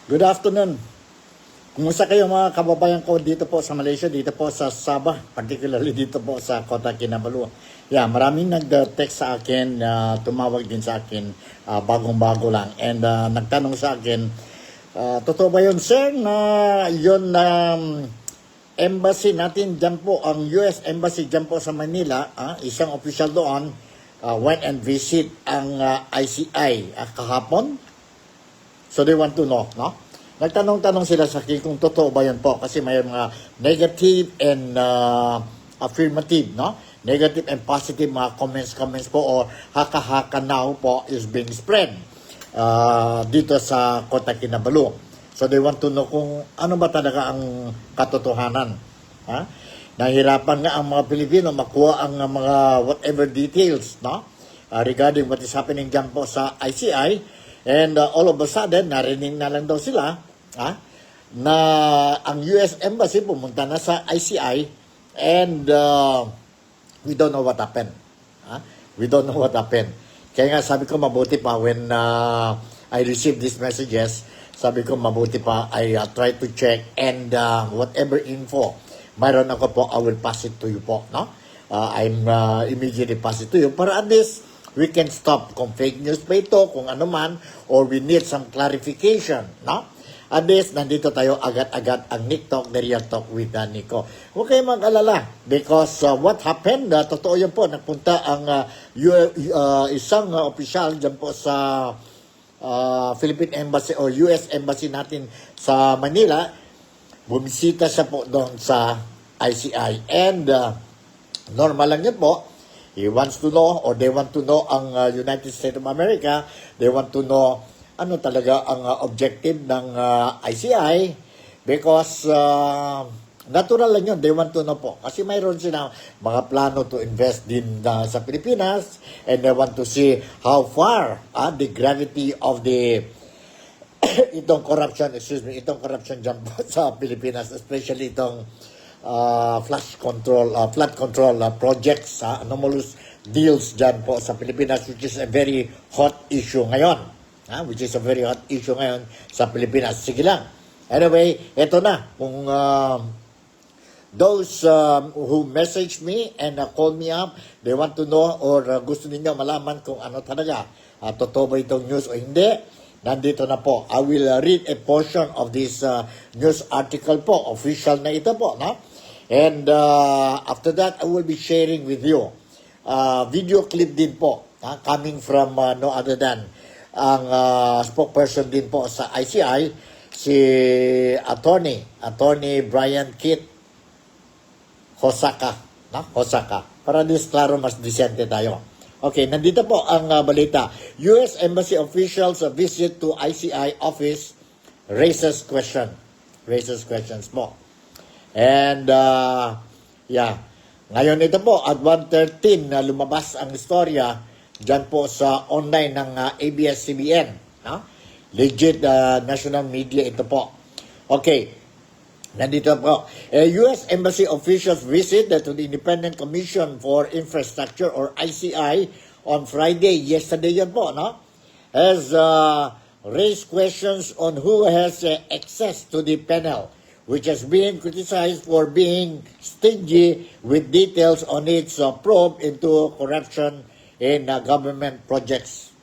Good afternoon. Kumusta kayo mga kababayan ko dito po sa Malaysia, dito po sa Sabah, particularly dito po sa Kota Kinabalu. Maraming nag-text sa akin, tumawag din sa akin, bagong-bago lang. And nagtanong sa akin, totoo ba yun, sir, na yun embassy natin dyan po, ang US Embassy dyan po sa Manila, isang official doon, went and visit ang ICI kahapon? So they want to know, no? Nagtanong-tanong sila sa akin kung totoo ba yan po kasi may mga negative and affirmative, no? Negative and positive mga comments po o haka-haka now po is being spread dito sa Kota Kinabalu. So they want to know kung ano ba talaga ang katotohanan. Nahirapan nga ang mga Pilipino makuha ang mga whatever details, no? Regarding what is happening dyan po sa ICI. And all of a sudden, narinig na lang daw sila na ang US Embassy pumunta na sa ICI and we don't know what happened. We don't know what happened. Kaya nga sabi ko mabuti pa when I received these messages, sabi ko mabuti pa I try to check and whatever info mayroon ako po, I will pass it to you po. No? I'm immediately pass it to you para at least we can stop kung fake news pa ito, kung ano man, or we need some clarification, no? At least, nandito tayo agad-agad ang Nick Talk, the Real Talk with Nico. Huwag kayong mag-alala because what happened, totoo yan po, nagpunta ang isang opisyal dyan po sa Philippine Embassy or US Embassy natin sa Manila, bumisita siya po doon sa ICI. And normal lang yan po. He wants to know or they want to know ang United States of America. They want to know ano talaga ang objective ng ICI because natural lang yun. They want to know po. Kasi mayroon sila mga plano to invest din sa Pilipinas and they want to see how far the gravity of the itong corruption dyan po sa Pilipinas, especially itong flood control projects, anomalous deals dyan po sa Pilipinas, which is a very hot issue ngayon. Sa Pilipinas. Sige lang. Anyway, eto na. Kung those who message me and call me up, they want to know or gusto ninyo malaman kung ano talaga, totoo ba itong news o hindi, nandito na po. I will read a portion of this news article po. Official na ito po, no? And after that, I will be sharing with you video clip din po, coming from no other than ang spokesperson din po sa ICI, si Attorney Brian Kit Hosaka. Hosaka. Para dis klaro, mas disente tayo. Okay, nandito po ang balita. US Embassy officials visit to ICI office raises questions po. And ngayon ito po at 1:13 na lumabas ang istorya dyan po sa online ng ABS-CBN. Legit national media ito po. Okay, nandito po. US Embassy officials visit to the Independent Commission for Infrastructure or ICI on Friday. Yesterday yan po, no? Has raised questions on who has access to the panel, which has been criticized for being stingy with details on its probe into corruption in government projects.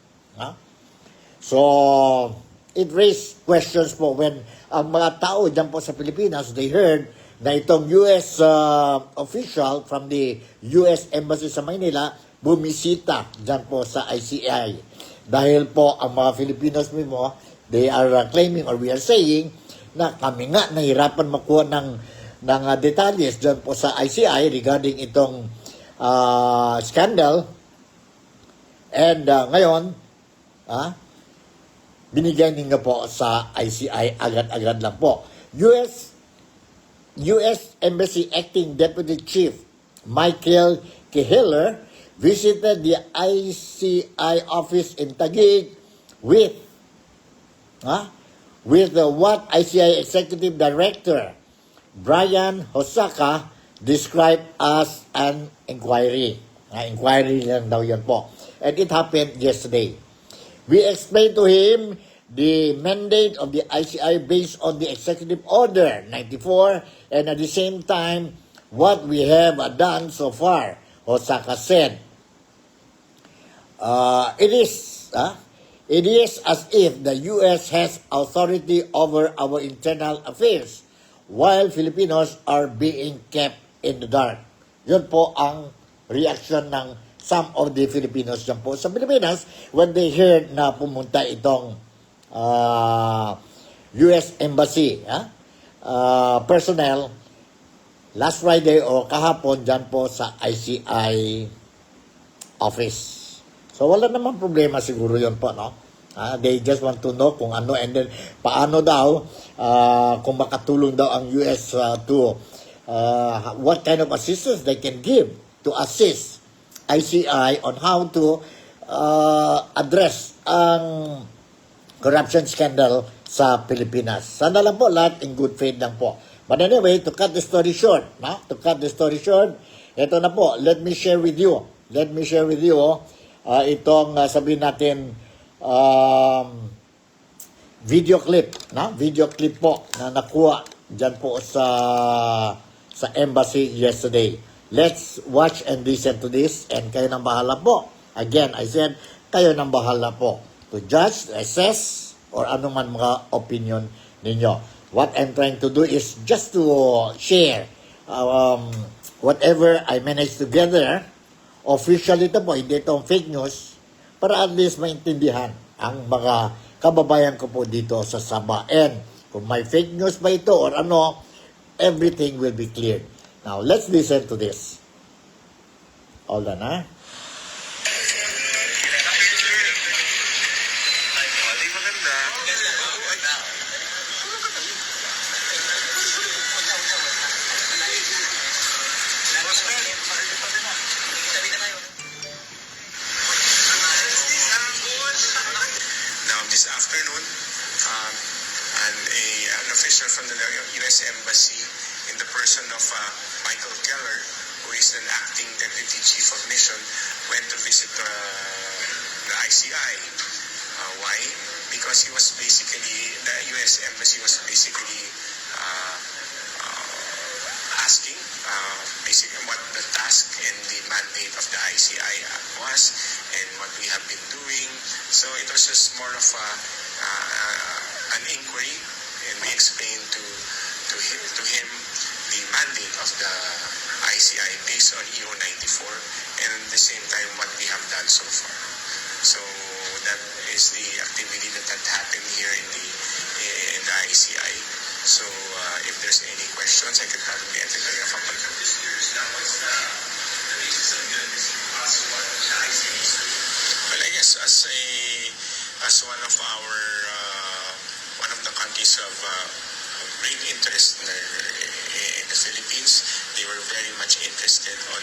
So, it raised questions po when ang mga tao dyan po sa Pilipinas, they heard na itong US official from the US Embassy sa Manila bumisita dyan po sa ICI. Dahil po ang mga Filipinos mismo, they are claiming or we are saying na kami nga nahirapan makuha ng detalles dyan po sa ICI regarding itong scandal. And ngayon, binigyan ninyo po sa ICI agad-agad lang po. US Embassy Acting Deputy Chief Michael Kehiller visited the ICI office in Taguig with what ICI Executive Director Brian Hosaka described as an inquiry. Inquiry lang daw yan po. And it happened yesterday. We explained to him the mandate of the ICI based on the Executive Order 94, and at the same time, what we have done so far. Osaka said, it is as if the U.S. has authority over our internal affairs while Filipinos are being kept in the dark. Yun po ang reaction ng some of the Filipinos dyan po sa Pilipinas when they heard na pumunta itong U.S. Embassy personnel last Friday o kahapon dyan po sa ICI office. So wala naman problema siguro yun po, no? They just want to know kung ano, and then paano daw, kung makatulong daw ang US to what kind of assistance they can give to assist ICI on how to address ang corruption scandal sa Pilipinas. Sana lang po lahat in good faith lang po. But anyway, to cut the story short, ito na po, let me share with you itong sabihin natin video clip po na nakuha dyan po sa embassy yesterday. Let's watch and listen to this, and kayo nang bahala po. Again, I said, kayo nang bahala po to judge, assess, or anuman mga opinion ninyo. What I'm trying to do is just to share whatever I managed to gather. Officially ito po, hindi itong fake news, para at least maintindihan ang mga kababayan ko po dito sa Sabah. And kung may fake news ba ito or ano, everything will be cleared. Now, let's listen to this. Hold on, ha? This afternoon, an official from the U.S. Embassy in the person of Michael Keller, who is an acting Deputy Chief of Mission, went to visit the ICI. Why? Because the U.S. Embassy was basically asking basically what the task and the mandate of the ICI was and what we have been doing. So it was just more of an inquiry, and we explained to him the mandate of the ICI based on EO 94, and at the same time what we have done so far. So that is the activity that had happened here in the ICI. So if there's any questions, I could probably entertain a couple of them. Well, I guess as one of the countries of great interest in the Philippines, they were very much interested on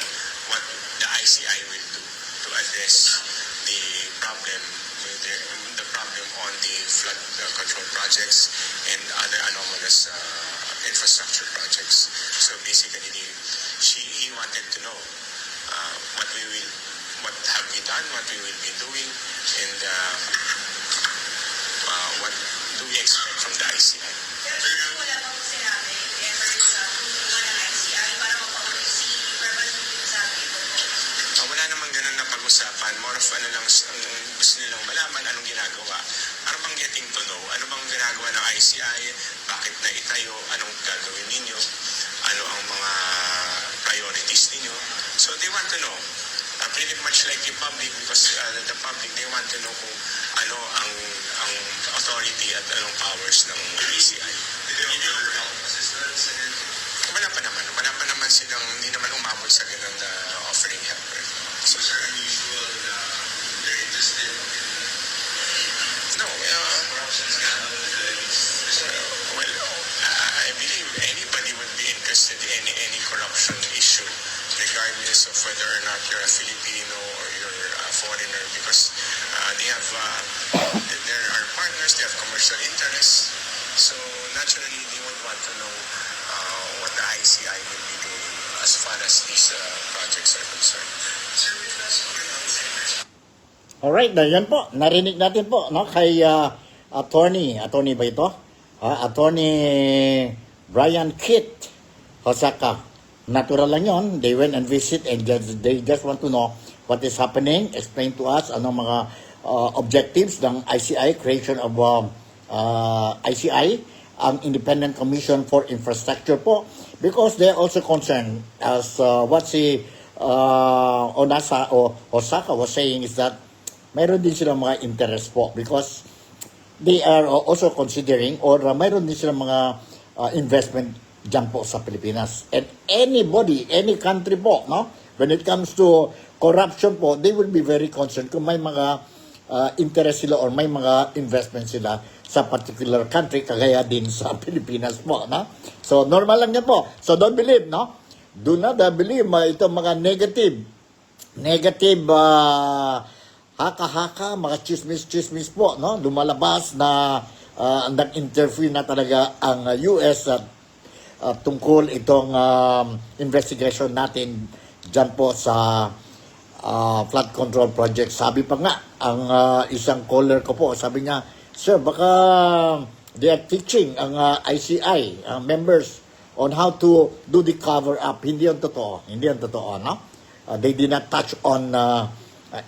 what the ICI will do to address the problem on the flood control projects and other anomalous infrastructure projects. So basically, he wanted to know what have we done, what we will be doing, and what do we expect from the ICI. Wala namang ganun na pag-usapan. More of ang gusto nilang malaman, anong ginagawa. Ano bang getting to know? Ano bang ginagawa ng ICI? Bakit na itayo? Anong gagawin ninyo? Ano ang mga priorities ninyo? So they want to know. Pretty much like the public, because the public, they want to know kung ano ang authority at anong powers ng ICI. Wala pa naman silang, hindi naman umabot sa ganun na offering help. So, sir, unusual na they're interested in no, well, I believe anybody would be interested in any corruption issue, regardless of whether or not you're a Filipino or you're a foreigner, because there are partners, they have commercial interests, so naturally they would want to know what the ICI will be doing as far as these projects are concerned. Sir, Alright, yan po. Narinig natin po, no, kay attorney ba ito? Attorney Brian Kitt Hosaka. Natural lang yon. They went and visit and they just want to know what is happening. Explain to us anong mga objectives ng ICI, creation of ICI, ang Independent Commission for Infrastructure po. Because they are also concerned as what si Hosaka was saying is that mayroon din silang mga interest po because they are also considering or mayroon din silang mga investment dyan po sa Pilipinas. And anybody, any country po, no? When it comes to corruption po, they will be very concerned kung may mga interest sila or may mga investment sila sa particular country, kagaya din sa Pilipinas po, no? So, normal lang yan po. So, don't believe, no? Do not believe itong mga negative haka-haka, mga chismis po, no? Lumalabas na nag-interfere na talaga ang US at tungkol itong investigation natin dyan po sa flood control project. Sabi pa nga, ang isang caller ko po, sabi niya, sir, baka they are teaching ang ICI, members, on how to do the cover-up. Hindi yan totoo, no? They did not touch on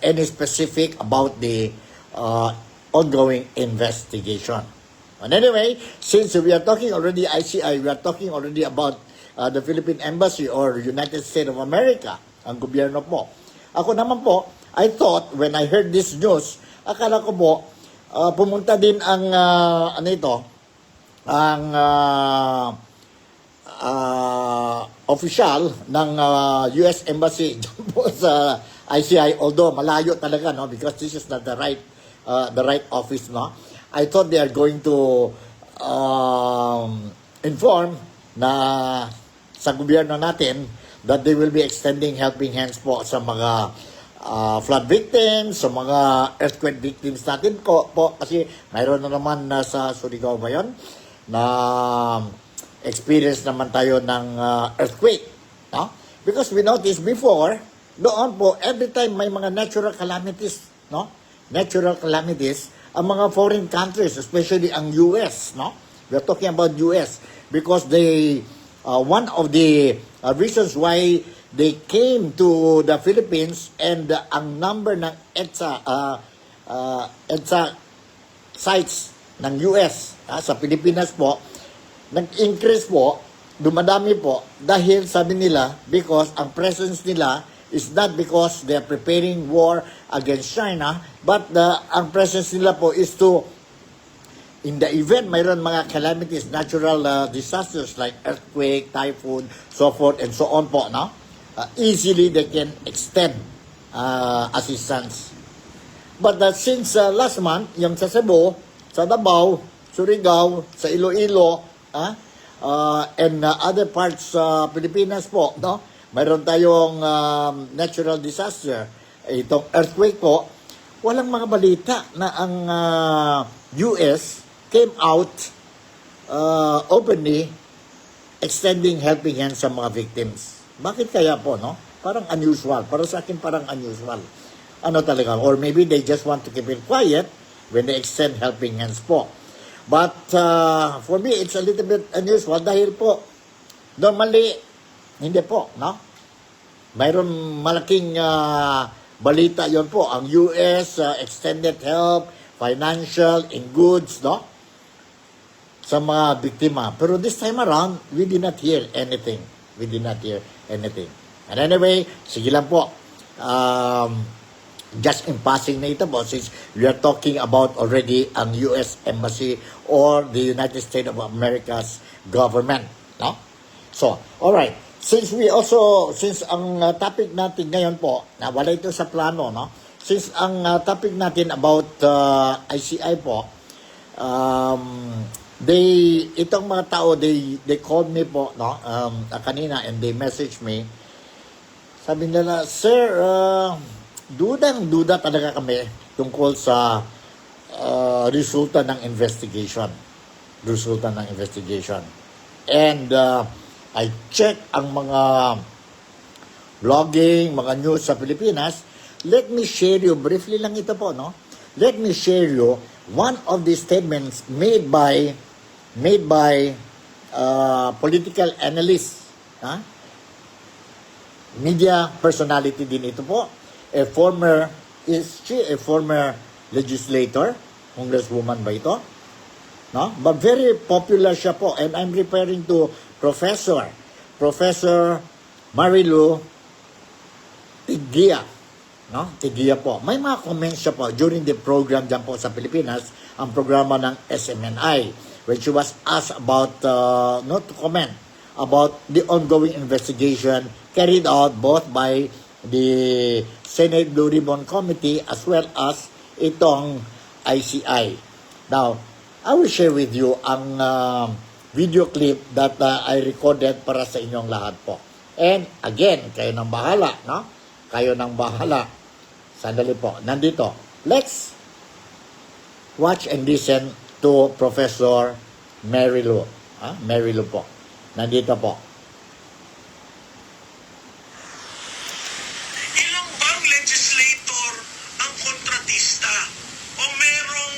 any specific about the ongoing investigation. And anyway, since we are talking already ICI, we are talking already about the Philippine Embassy or United States of America, ang gobyerno po. Ako naman po, I thought when I heard this news, akala ko po, pumunta din ang, official ng US Embassy dyan po sa ICI, although malayo talaga, no, because this is not the right office, no. I thought they are going to inform na sa gobyerno natin that they will be extending helping hands po sa mga flood victims, sa mga earthquake victims natin po kasi mayroon na naman sa Surigao ba yun na experience naman tayo ng earthquake, no? Because we noticed before, doon po, every time may mga natural calamities, no? Natural calamities, ang mga foreign countries, especially ang US, no? We're talking about US because they, one of the reasons why they came to the Philippines and ang number ng EDSA sites ng US sa Pilipinas po, nag-increase po, dumadami po, dahil sabi nila, because ang presence nila is not because they are preparing war against China, but ang presence nila po is to, in the event mayroon mga calamities, natural disasters like earthquake, typhoon, so forth and so on po, no? Easily they can extend assistance. But since last month, yung sa Cebu, sa Davao, Surigao, sa Iloilo, and other parts sa Pilipinas po, no? Mayroon tayong natural disaster, itong earthquake po, walang mga balita na ang US came out openly extending helping hands sa mga victims. Bakit kaya po, no? Parang unusual. Para sa akin, parang unusual. Ano talaga? Or maybe they just want to keep it quiet when they extend helping hands po. But for me, it's a little bit unusual dahil po, normally, hindi po, no? Mayroon malaking balita yon po. Ang US extended help, financial, in goods, no? Sa mga biktima. Pero this time around, we did not hear anything. And anyway, sige lang po. Just in passing na ito po, since we are talking about already ang US Embassy or the United States of America's government, no? So, alright. Since ang topic natin ngayon po, na wala ito sa plano, no? Since ang topic natin about ICI po, itong mga tao, they called me po, no? Kanina, and they messaged me. Sabi nila, sir, duda talaga kami tungkol sa resulta ng investigation. And I check ang mga blogging, mga news sa Pilipinas. Let me share you, briefly lang ito po, no? Let me share you one of the statements made by political analysts, media personality din ito po. Is she a former legislator? Congresswoman ba ito? No? But very popular siya po. And I'm referring to Professor Marilu Tigia. No? Tigia po. May mga comments siya po during the program dyan po sa Pilipinas, ang programa ng SMNI, when she was asked about, not to comment, about the ongoing investigation carried out both by the Senate Blue Ribbon Committee as well as itong ICI. Now, I will share with you ang video clip that I recorded para sa inyong lahat po. And again, kayo nang bahala, no? Kayo nang bahala. Sandali po, nandito. Let's watch and listen to Professor Mary Lou. Mary Lou po. Nandito po. Ilang bang legislator ang kontratista o merong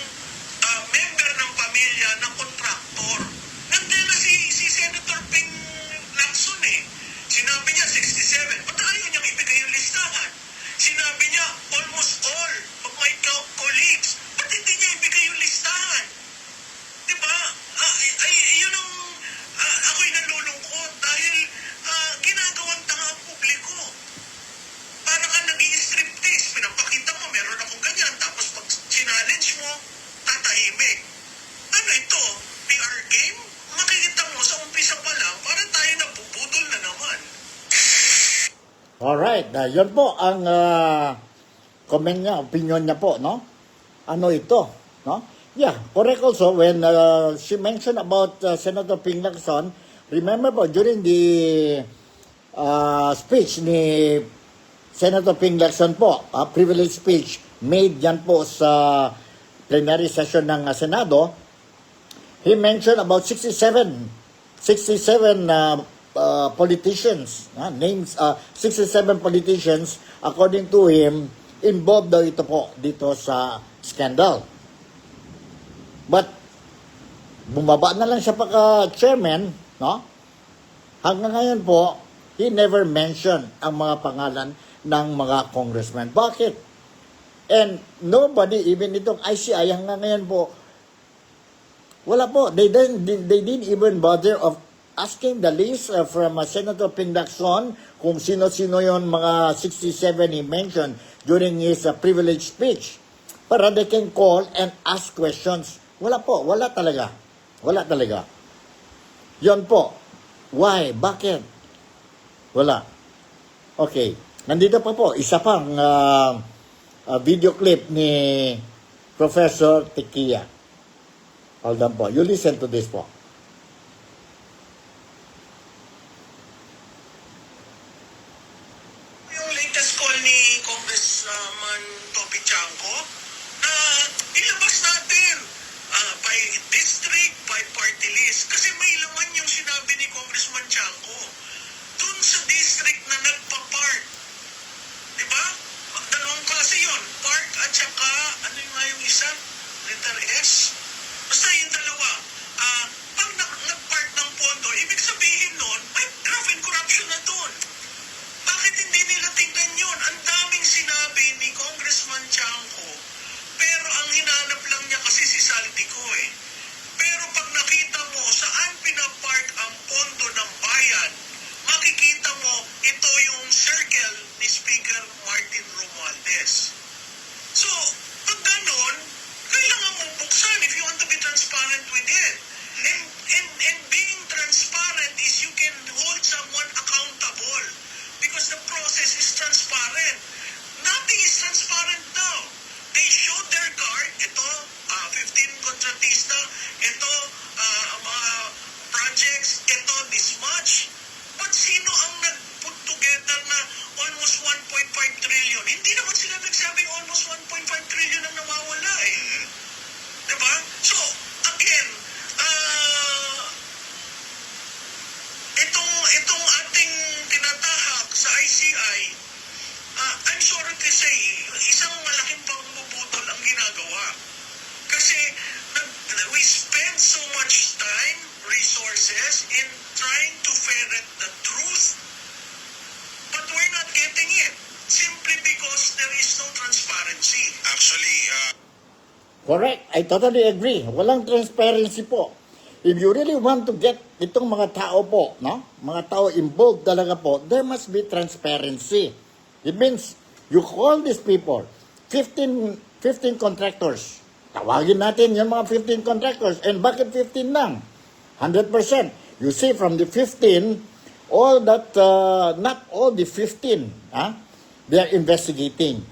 member ng pamilya na kontraktor? Nandiyan na si Senator Ping Lacson eh. Sinabi niya 67. Ba't ayaw niyang ibigay yung listahan? Sinabi niya almost all of my colleagues. Ba't hindi niya ibigay yung listahan? Diba? Yun ang ako'y nalulungkot dahil ginagawang tanga ang publiko. Parang nga nag-i-striptease. Pinapakita mo, meron akong ganyan. Tapos pag challenge mo, tatahimik. Ano ito? PR game? Makikita mo sa umpisa pa lang, parang tayo nabubudol na naman. Alright, yun po ang comment niya, opinion niya po, no? Ano ito, no? Yeah, correct also when she mentioned about Senator Ping Lacson. Remember po, during the speech ni Senator Ping Lacson po, privilege speech made yan po sa plenary session ng Senado, he mentioned about 67 politicians, names, 67 politicians, according to him, involved daw ito po dito sa scandal. But, bumaba na lang siya pagka-chairman, no? Hanggang ngayon po, he never mentioned ang mga pangalan ng mga congressmen. Bakit? And nobody, even itong ICI, hanggang ngayon po, wala po. They didn't even bother of asking the list from Senator Ping Lacson kung sino-sino yon mga 67 he mentioned during his privilege speech para they can call and ask questions. Wala po. Wala talaga. Wala talaga. Yon po. Why? Bakit? Wala. Okay. Nandito pa po. Isa pang video clip ni Professor Tikia. Hold on po. You listen to this po. Yung latest call ni Congressman Toby Chanco na ilabas natin by district, by party list. Kasi may laman yung sinabi ni Congressman Chanco dun sa district na nagpa-park. Diba? Dalawang klase yun. Park at saka, ano yung nga yung isa? Letter S? Basta yung dalawa. Pag nag-park ng pondo, ibig sabihin nun, may graft and corruption na dun. Bakit hindi nila tignan yun? Ang daming sinabi ni Congressman Chanco, pero ang hinanap lang niya kasi si Saldico eh. Pero pag nakita mo saan pinapark ang pondo ng bayan, makikita mo ito yung circle ni Speaker Martin Romualdez. So, pag ganon, kailangan mo buksan if you want to be transparent with it. And being transparent is you can hold someone accountable because the process is transparent. Nothing is transparent now. They showed their card. Ito, 15 kontratista. Ito, mga projects. Ito, this much. But sino ang nag-put together na almost 1.5 trillion? Hindi naman sila nagsabing almost 1.5 trillion ang nawawala eh. Diba? So, again, itong ating tinatahak sa ICI, I'm sorry to say, isang malaking pangbubutol ang ginagawa. Kasi process in trying to ferret the truth. But we're not getting it simply because there is no transparency. Actually, Correct. I totally agree. Walang transparency po. If you really want to get itong mga tao po, no? Mga tao involved talaga po, there must be transparency. It means you call these people, 15 contractors. Tawagin natin yung mga 15 contractors. And bakit 15 lang? 100%. You see from the 15, all that, not all the 15, they are investigating.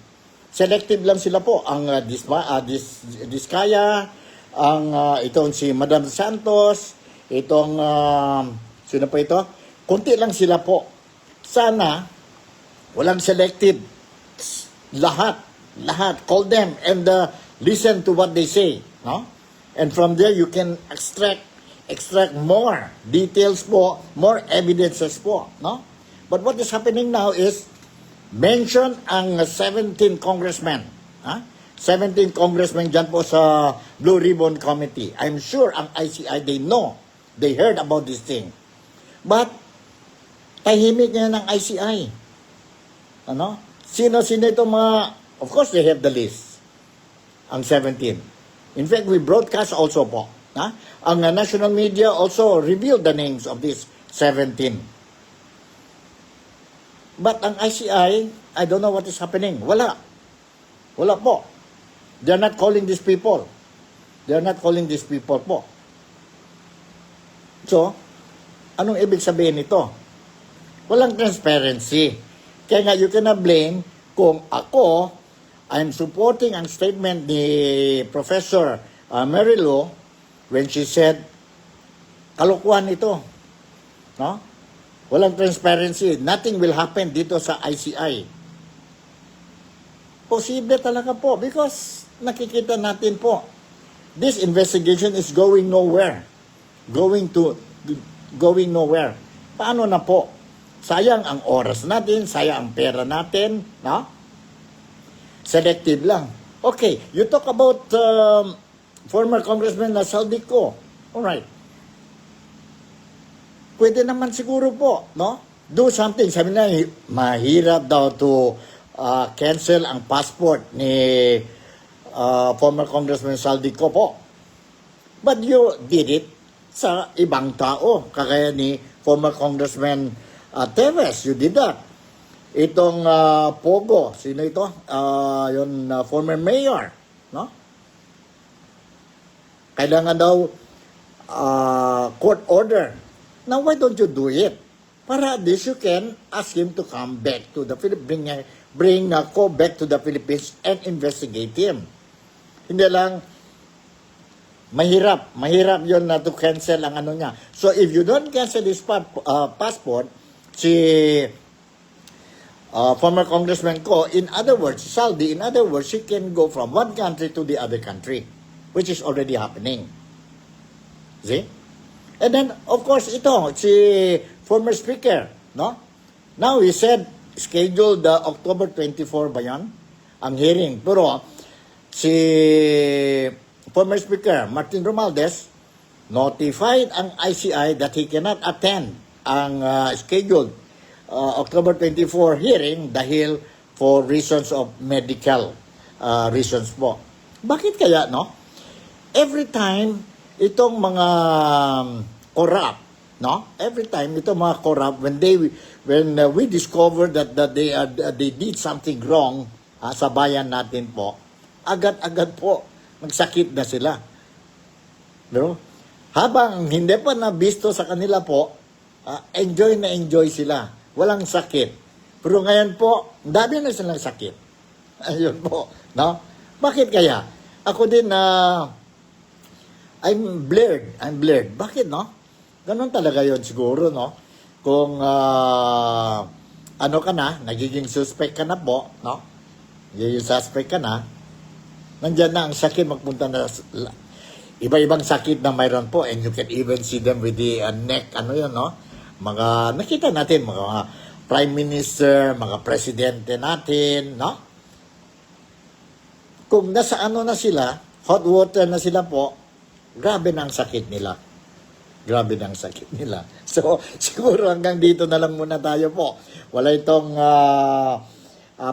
Selective lang sila po. Ang Diskaya, ang itong si Madam Santos, itong, sino pa ito? Kunti lang sila po. Sana, walang selective. Lahat. Call them and listen to what they say. No? And from there, you can extract more details po, more evidences po. No? But what is happening now is, mention ang 17 congressmen. 17 congressmen dyan po sa Blue Ribbon Committee. I'm sure ang ICI, they know. They heard about this thing. But, tahimik ngayon ang ICI. Ano? Sino-sino itong mga... Of course, they have the list. Ang 17. In fact, we broadcast also po. Ang national media also revealed the names of these 17. But ang ICI, I don't know what is happening. Wala po. They're not calling these people. Po. So, anong ibig sabihin nito? Walang transparency. Kaya nga, you cannot blame kung ako, I'm supporting ang statement ni Professor Mary Lou when she said, kalokohan ito. No? Walang transparency. Nothing will happen dito sa ICI. Posible talaga po because nakikita natin po. This investigation is going nowhere. Going nowhere. Paano na po? Sayang ang oras natin, sayang ang pera natin, no? Selective lang. Okay, you talk about former Congressman Saldico. Alright. Pwede naman siguro po, no? Do something. Sabi na, mahirap daw to cancel ang passport ni former Congressman Saldico po. But you did it sa ibang tao. Kagaya ni former Congressman Teves, you did that. Itong Pogo, sino ito? Yung former mayor, no? Kailangan daw court order. Now, why don't you do it? Para at least you can ask him to come back to the Philippines, bring Ko back to the Philippines and investigate him. Hindi lang, mahirap yun na to cancel ang ano niya. So, if you don't cancel his passport, si former Congressman Ko, in other words, Saldi, in other words, she can go from one country to the other country, which is already happening. See? And then, of course, ito, si former speaker, no? Now, he said, scheduled October 24 ba yan? Ang hearing. Pero, si former speaker, Martin Romualdez, notified ang ICI that he cannot attend ang scheduled October 24 hearing dahil for reasons of medical reasons po. Bakit kaya, no? Every time, itong mga corrupt, no? Every time itong mga corrupt, when we discover that they did something wrong sa bayan natin po, agad-agad po nagsakit na sila. No? Habang hindi pa nabisto sa kanila po, enjoy sila. Walang sakit. Pero ngayon po, dami na silang sakit. Ayun po, no? Bakit kaya? Ako din I'm blurred. Bakit, no? Ganon talaga yon siguro, no? Kung, ano ka na, nagiging suspect ka na po, no? Nagiging suspect ka na, nandyan na ang sakit magpunta na, iba-ibang sakit na mayroon po, and you can even see them with the neck, ano yun, no? Nakita natin, mga prime minister, mga presidente natin, no? Kung nasa ano na sila, hot water na sila po, grabe na ang sakit nila. Grabe ng sakit nila. So, siguro hanggang dito na lang muna tayo po. Wala itong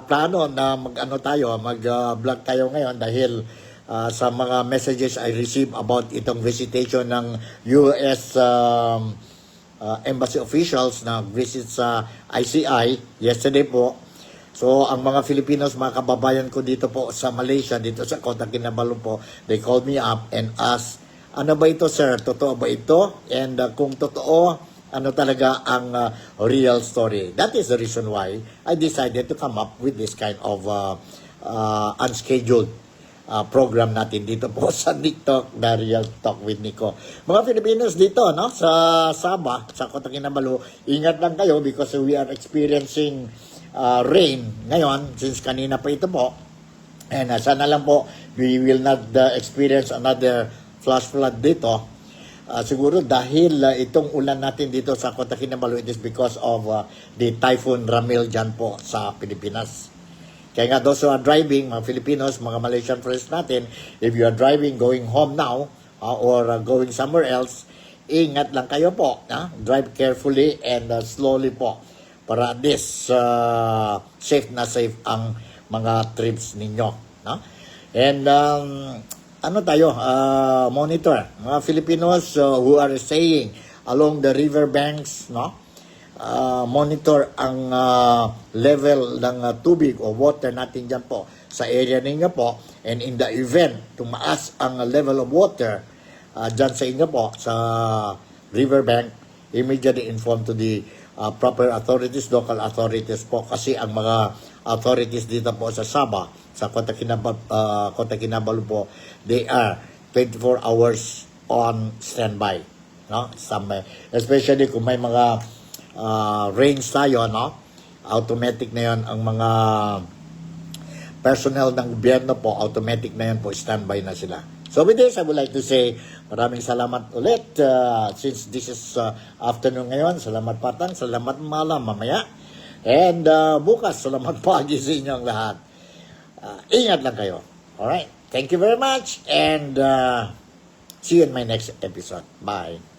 plano na mag-vlog tayo ngayon dahil sa mga messages I received about itong visitation ng US embassy officials na visit sa ICI yesterday po. So, ang mga Filipinos, mga kababayan ko dito po sa Malaysia, dito sa Kota Kinabalu po, they called me up and asked, ano ba ito, sir? Totoo ba ito? And kung totoo, ano talaga ang real story? That is the reason why I decided to come up with this kind of unscheduled program natin dito po sa TikTok, The Real Talk with Nico. Mga Filipinos dito, no, sa Sabah, sa Kota Kinabalu, ingat lang kayo because we are experiencing rain ngayon, since kanina pa ito po. And sana lang po, we will not experience another flash flood dito. Siguro dahil itong ulan natin dito sa Kota Kinabalu, it is because of the Typhoon Ramil dyan po sa Pilipinas. Kaya nga, those who are driving, mga Filipinos, mga Malaysian friends natin, if you are driving, going home now, or going somewhere else, ingat lang kayo po. Drive carefully and slowly po. Para at least safe na safe ang mga trips ninyo. No? And monitor mga Filipinos who are staying along the river banks, no? Monitor ang level ng tubig o water natin dyan po sa area ninyo po, and in the event tumaas ang level of water dyan sa inyo po sa river bank, immediately inform to the proper authorities, local authorities po, kasi ang mga authorities dito po sa Sabah, sa Kota Kinabalu po, they are 24 hours on standby, no? Especially kung may mga rains tayo, no? Automatic na yon ang mga personnel ng gobyerno po, automatic na yan po, standby na sila. So with this, I would like to say maraming salamat ulit since this is afternoon ngayon. Salamat patang, salamat malam mamaya. And bukas, salamat pagi sa inyong lahat. Ingat lang kayo. Alright, thank you very much and see you in my next episode. Bye.